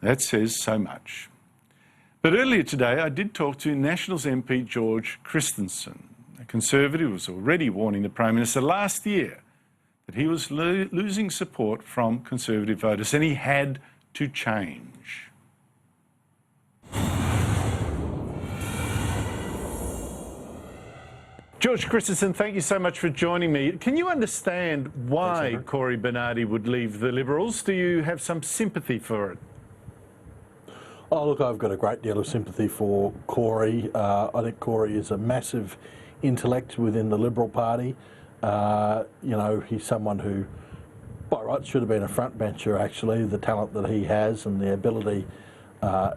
That says so much. But earlier today, I did talk to Nationals MP George Christensen. A Conservative was already warning the Prime Minister last year that he was losing support from Conservative voters and he had to change. George Christensen, thank you so much for joining me. Can you understand why Cory Bernardi would leave the Liberals? Do you have some sympathy for it? Oh, look, I've got a great deal of sympathy for Cory. I think Cory is a massive intellect within the Liberal Party. You know, he's someone who, by rights, should have been a frontbencher, actually, the talent that he has and the ability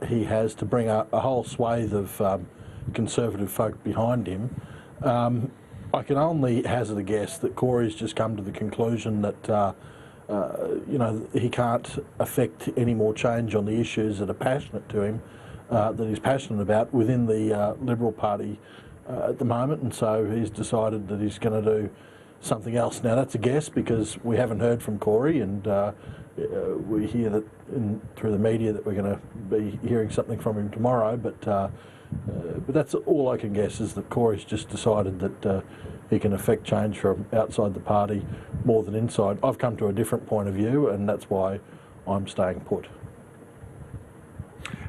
he has to bring a whole swathe of Conservative folk behind him. I can only hazard a guess that Cory's just come to the conclusion that you know, he can't affect any more change on the issues that are passionate to him, that he's passionate about within the Liberal Party at the moment, and so he's decided that he's going to do something else. Now that's a guess because we haven't heard from Cory, and we hear that through the media that we're going to be hearing something from him tomorrow, but that's all I can guess, is that Cory's just decided that he can affect change from outside the party more than inside. I've come to a different point of view, and that's why I'm staying put.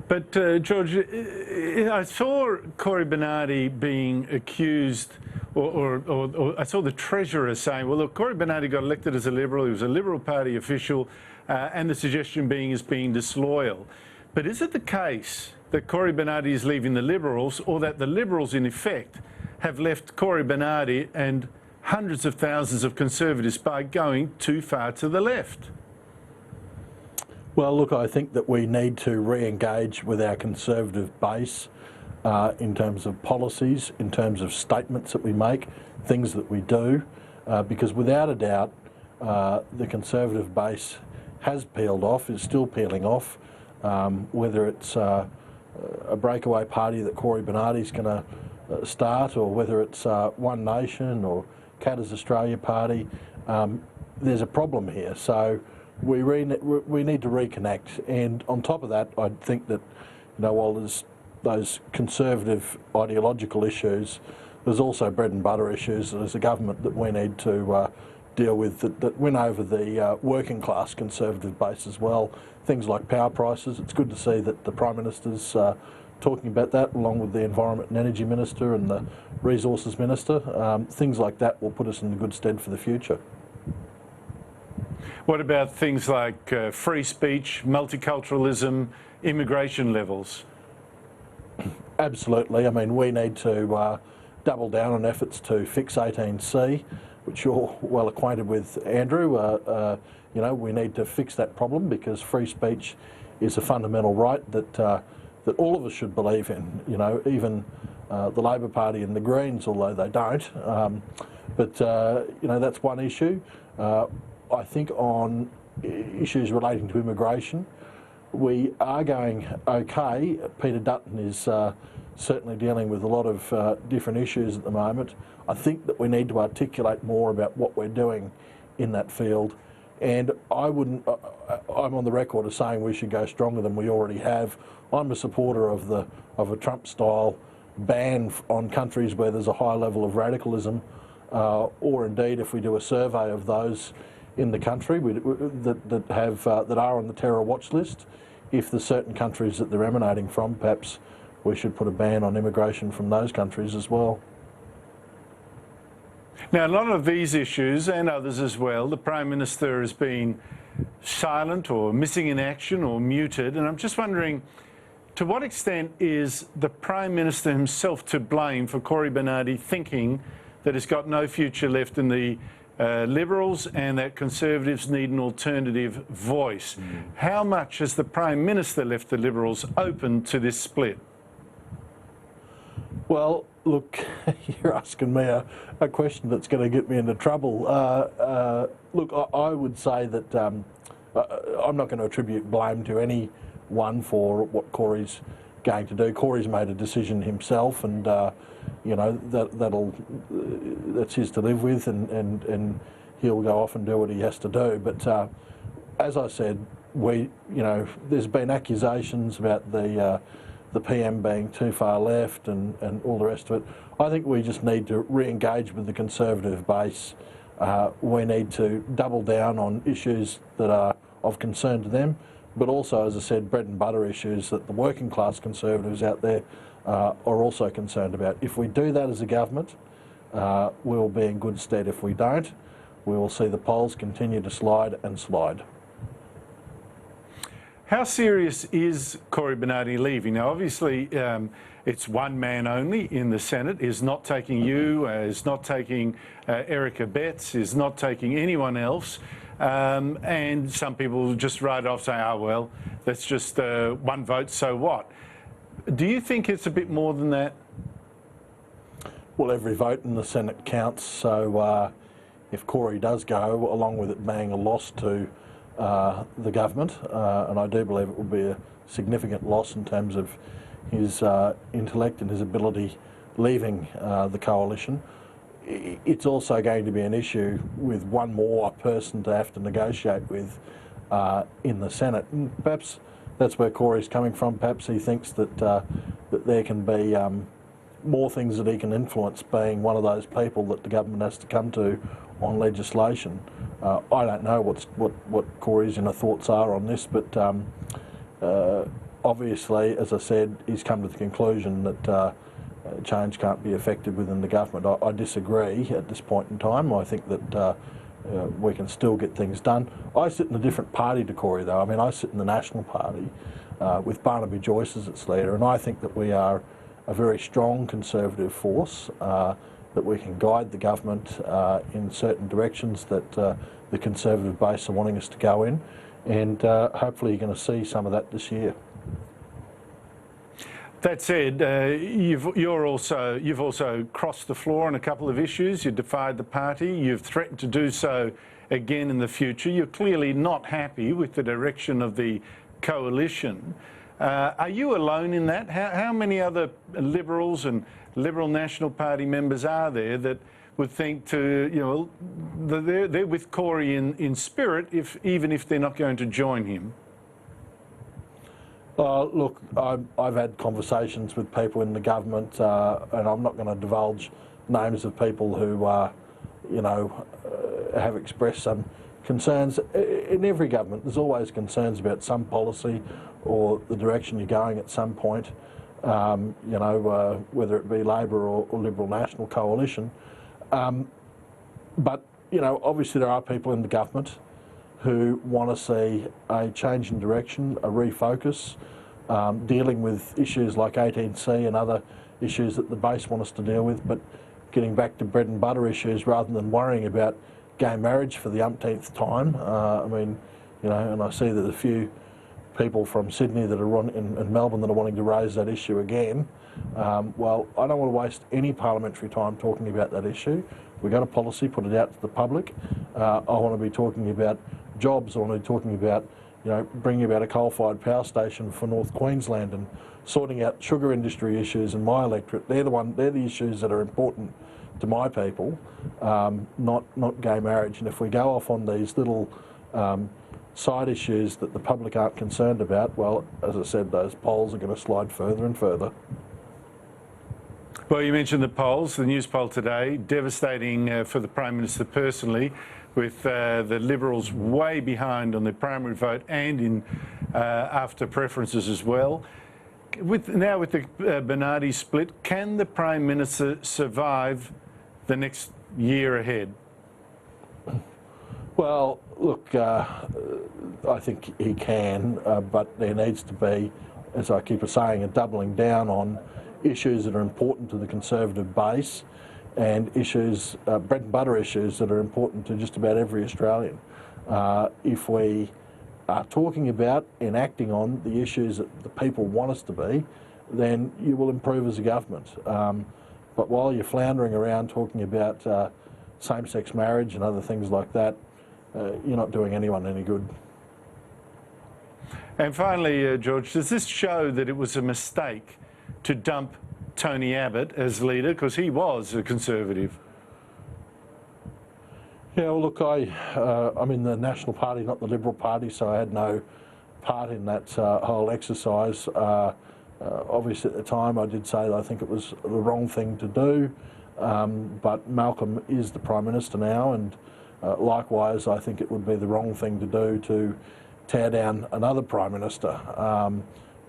But George, I saw Cory Bernardi being accused, or I saw the Treasurer saying, well, look, Cory Bernardi got elected as a Liberal, he was a Liberal Party official, and the suggestion being is being disloyal. But is it the case that Cory Bernardi is leaving the Liberals, or that the Liberals, in effect, have left Cory Bernardi and hundreds of thousands of Conservatives by going too far to the left? Well, look, I think that we need to re-engage with our Conservative base in terms of policies, in terms of statements that we make, things that we do, because without a doubt, the Conservative base has peeled off, is still peeling off, whether it's a breakaway party that Cory Bernardi's going to start, or whether it's One Nation or Katter's Australia Party. There's a problem here, so we need to reconnect. And on top of that, I think that, you know, while there's those conservative ideological issues, there's also bread and butter issues as a government that we need to deal with that win over the working class Conservative base as well. Things like power prices. It's good to see that the Prime Minister's talking about that, along with the Environment and Energy Minister and the Resources Minister. Things like that will put us in good stead for the future. What about things like free speech, multiculturalism, immigration levels? Absolutely. I mean, we need to double down on efforts to fix 18C, which you're well acquainted with, Andrew. You know, we need to fix that problem because free speech is a fundamental right that all of us should believe in. You know, even the Labor Party and the Greens, although they don't. But you know, that's one issue. I think on issues relating to immigration, we are going okay. Peter Dutton is certainly dealing with a lot of different issues at the moment. I think that we need to articulate more about what we're doing in that field. And I'm on the record of saying we should go stronger than we already have. I'm a supporter of a Trump-style ban on countries where there's a high level of radicalism, or indeed if we do a survey of those in the country that are on the terror watch list, if there's certain countries that they're emanating from, perhaps we should put a ban on immigration from those countries as well. Now, a lot of these issues and others as well, the Prime Minister has been silent or missing in action or muted, and I'm just wondering, to what extent is the Prime Minister himself to blame for Cory Bernardi thinking that he's got no future left in the Liberals and that Conservatives need an alternative voice? How much has the Prime Minister left the Liberals open to this split? Well, look, you're asking me a question that's going to get me into trouble. Look, I would say that I'm not going to attribute blame to anyone for what Cory's going to do. Cory's made a decision himself, and you know, that's his to live with, and he'll go off and do what he has to do. But as I said, there's been accusations about the PM being too far left and all the rest of it. I think we just need to re-engage with the Conservative base. We need to double down on issues that are of concern to them, but also, as I said, bread and butter issues that the working class Conservatives out there are also concerned about. If we do that as a government, we'll be in good stead. If we don't, we will see the polls continue to slide and slide. How serious is Cory Bernardi leaving? Now, obviously, it's one man only in the Senate. Is not taking you, is not taking Erica Betts, is not taking anyone else. And some people just write off, say, oh, well, that's just one vote, so what? Do you think it's a bit more than that? Well, every vote in the Senate counts, so if Cory does go, along with it being a loss to the government, and I do believe it will be a significant loss in terms of his intellect and his ability leaving the coalition, it's also going to be an issue with one more person to have to negotiate with in the Senate. And perhaps that's where Cory's coming from. Perhaps he thinks that that there can be more things that he can influence, being one of those people that the government has to come to on legislation. I don't know what Cory's inner thoughts are on this, but obviously, as I said, he's come to the conclusion that change can't be effected within the government. I disagree at this point in time. I think that we can still get things done. I sit in a different party to Cory, though. I mean, I sit in the National Party with Barnaby Joyce as its leader, and I think that we are a very strong Conservative force, that we can guide the government in certain directions that the Conservative base are wanting us to go in, and hopefully you're going to see some of that this year. That said, you've also crossed the floor on a couple of issues. You defied the party. You've threatened to do so again in the future. You're clearly not happy with the direction of the coalition. Are you alone in that? How many other Liberals and Liberal National Party members are there that would think they're with Cory in spirit, even if they're not going to join him? Look, I've had conversations with people in the government, and I'm not going to divulge names of people who, have expressed some concerns. In every government, there's always concerns about some policy or the direction you're going at some point, whether it be Labor or Liberal National Coalition. But, obviously there are people in the government who want to see a change in direction, a refocus, dealing with issues like 18C and other issues that the base want us to deal with, but getting back to bread and butter issues rather than worrying about gay marriage for the umpteenth time. And I see that a few people from Sydney that are in Melbourne that are wanting to raise that issue again. Well, I don't want to waste any parliamentary time talking about that issue. We've got a policy, put it out to the public. I want to be talking about jobs. I want to be talking about, bringing about a coal-fired power station for North Queensland and sorting out sugar industry issues in my electorate. They're the issues that are important to my people, not gay marriage. And if we go off on these little side issues that the public aren't concerned about, well, as I said, those polls are going to slide further and further. Well, you mentioned the polls, the news poll today, devastating for the Prime Minister personally, with the Liberals way behind on the primary vote and in after preferences as well. Now with the Bernardi split, can the Prime Minister survive the next year ahead? Well, look, I think he can, but there needs to be, as I keep saying, a doubling down on issues that are important to the Conservative base and issues, bread and butter issues that are important to just about every Australian. If we are talking about and acting on the issues that the people want us to be, then you will improve as a government. But while you're floundering around talking about same-sex marriage and other things like that, you're not doing anyone any good. And finally, George, does this show that it was a mistake to dump Tony Abbott as leader, because he was a Conservative? Yeah, well, look, I'm in the National Party, not the Liberal Party, so I had no part in that whole exercise. Obviously at the time I did say that I think it was the wrong thing to do, but Malcolm is the Prime Minister now, and likewise I think it would be the wrong thing to do to tear down another Prime Minister.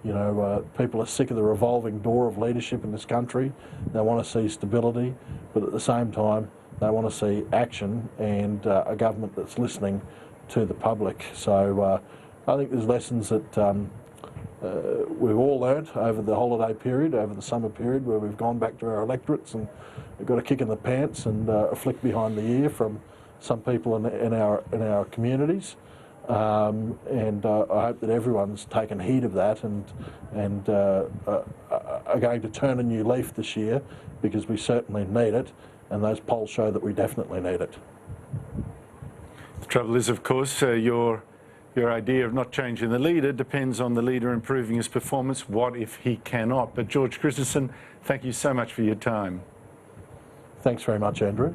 You know, people are sick of the revolving door of leadership in this country. They want to see stability, but at the same time they want to see action and a government that's listening to the public. So I think there's lessons that we've all learnt over the holiday period, over the summer period, where we've gone back to our electorates and we've got a kick in the pants and a flick behind the ear from some people in our communities. And I hope that everyone's taken heed of that and are going to turn a new leaf this year, because we certainly need it, and those polls show that we definitely need it. The trouble is, of course, your idea of not changing the leader depends on the leader improving his performance. What if he cannot? But George Christensen, thank you so much for your time. Thanks very much, Andrew.